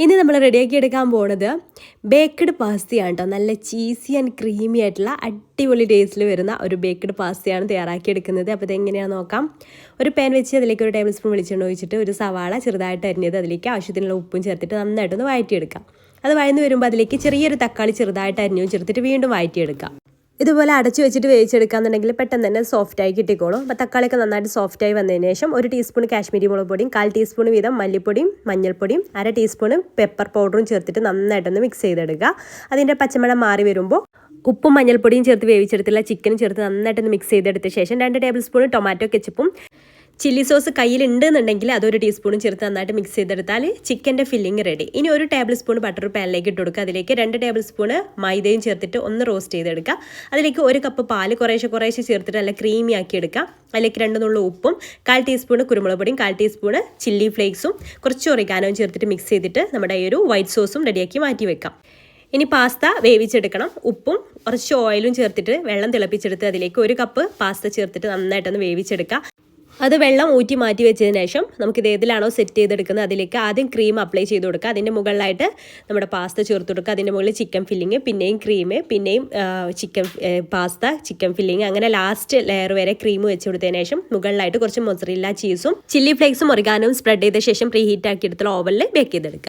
ഇനി നമ്മൾ റെഡിയാക്കി എടുക്കാൻ പോകുന്നത് ബേക്ക്ഡ് പാസ്തയാണ് കേട്ടോ. നല്ല ചീസി ആൻഡ് ക്രീമി ആയിട്ടുള്ള അടിപൊളി ടേസ്റ്റിൽ വരുന്ന ഒരു ബേക്ക്ഡ് പാസ്തയാണ് തയ്യാറാക്കി എടുക്കുന്നത്. അപ്പോൾ ഇതെങ്ങനെയാണെന്ന് നോക്കാം. ഒരു പാൻ വെച്ച് അതിലേക്ക് ഒരു ടേബിൾ സ്പൂൺ വെളിച്ചെണ്ണ ഒഴിച്ചിട്ട് ഒരു സവാള ചെറുതായിട്ട് അരിഞ്ഞത് അതിലേക്ക് ആവശ്യത്തിനുള്ള ഉപ്പും ചേർത്തിട്ട് നന്നായിട്ടൊന്ന് വഴറ്റിയെടുക്കാം. അത് വഴന്ന് വരുമ്പോൾ അതിലേക്ക് ചെറിയൊരു തക്കാളി ചെറുതായിട്ട് അരിഞ്ഞും ചേർത്തിട്ട് വീണ്ടും വഴറ്റിയെടുക്കാം. ഇതുപോലെ അടച്ചു വെച്ചിട്ട് വേവിച്ചെടുക്കാന്നുണ്ടെങ്കിൽ പെട്ടെന്ന് തന്നെ സോഫ്റ്റായി കിട്ടിക്കോളും. അപ്പോൾ തക്കാളിയൊക്കെ നന്നായിട്ട് സോഫ്റ്റായി വന്നതിന് ശേഷം 1 ടീസ്പൂൺ കാശ്മീരി മുളക് പൊടിയും 1/4 ടീസ്പൂൺ വീതം മല്ലിപ്പൊടിയും മഞ്ഞൾപ്പൊടിയും 1/2 ടീസ്പൂൺ പെപ്പർ പൗഡറും ചേർത്തിട്ട് നന്നായിട്ടൊന്ന് മിക്സ് ചെയ്തെടുക്കുക. അതിൻ്റെ പച്ചമണം മാറി വരുമ്പോൾ ഉപ്പും മഞ്ഞൾപ്പൊടിയും ചേർത്ത് വേവിച്ചെടുത്തുള്ള ചിക്കനും ചേർത്ത് നന്നായിട്ടൊന്ന് മിക്സ് ചെയ്തെടുത്ത ശേഷം 2 ടേബിൾ സ്പൂൺ ടൊമാറ്റോ കെച്ചപ്പും ചില്ലി സോസ് കയ്യിലുണ്ടെന്നുണ്ടെങ്കിൽ അതൊരു ടീസ്പൂണും ചേർത്ത് നന്നായിട്ട് മിക്സ് ചെയ്തെടുത്താൽ ചിക്കൻ്റെ ഫില്ലിങ് റെഡി. ഇനി 1 ടേബിൾ സ്പൂൺ ബട്ടർ പാനിലേക്ക് ഇട്ട് കൊടുക്കുക. അതിലേക്ക് 2 ടേബിൾ സ്പൂൺ മൈദയും ചേർത്തിട്ട് ഒന്ന് റോസ്റ്റ് ചെയ്തെടുക്കുക. അതിലേക്ക് 1 കപ്പ് പാല് കുറേശ്ശെ ചേർത്തിട്ട് നല്ല ക്രീമി ആക്കി എടുക്കുക. അതിലേക്ക് 2 നുള്ള ഉപ്പും 1/4 ടീസ്പൂൺ കുരുമുളക് പൊടിയും 1/4 ടീസ്പൂൺ ചില്ലി ഫ്ലേക്സും കുറച്ച് ഒറിഗാനോയും ചേർത്തിട്ട് മിക്സ് ചെയ്തിട്ട് നമ്മുടെ ഈ ഒരു വൈറ്റ് സോസും റെഡിയാക്കി മാറ്റി വെക്കാം. ഇനി പാസ്ത വേവിച്ചെടുക്കണം. ഉപ്പും കുറച്ച് ഓയിലും ചേർത്തിട്ട് വെള്ളം തിളപ്പിച്ചെടുത്ത് അതിലേക്ക് 1 കപ്പ് പാസ്ത ചേർത്തിട്ട് നന്നായിട്ടൊന്ന് വേവിച്ചെടുക്കുക. അത് വെള്ളം ഊറ്റി മാറ്റി വെച്ചതിന് ശേഷം നമുക്കിത് ഏതിലാണോ സെറ്റ് ചെയ്തെടുക്കുന്നത് അതിലേക്ക് ആദ്യം ക്രീം അപ്ലൈ ചെയ്ത് കൊടുക്കുക. അതിൻ്റെ മുകളിലായിട്ട് നമ്മുടെ പാസ്ത ചേർത്ത് കൊടുക്കുക. അതിൻ്റെ മുകളിൽ ചിക്കൻ ഫില്ലിങ്, പിന്നെയും ക്രീം, പിന്നെയും ചിക്കൻ ഫില്ലിങ്, അങ്ങനെ ലാസ്റ്റ് ലെയർ വരെ ക്രീം വെച്ച് കൊടുത്തതിന് ശേഷം മുകളിലായിട്ട് കുറച്ച് മൊസറല്ല ചീസും ചില്ലി ഫ്ലേക്സും ഒറിഗാനോയും സ്പ്രെഡ് ചെയ്ത ശേഷം പ്രീ ഹീറ്റ് ആക്കി എടുത്തുള്ള ഓവനിൽ ബേക്ക് ചെയ്തെടുക്കുക.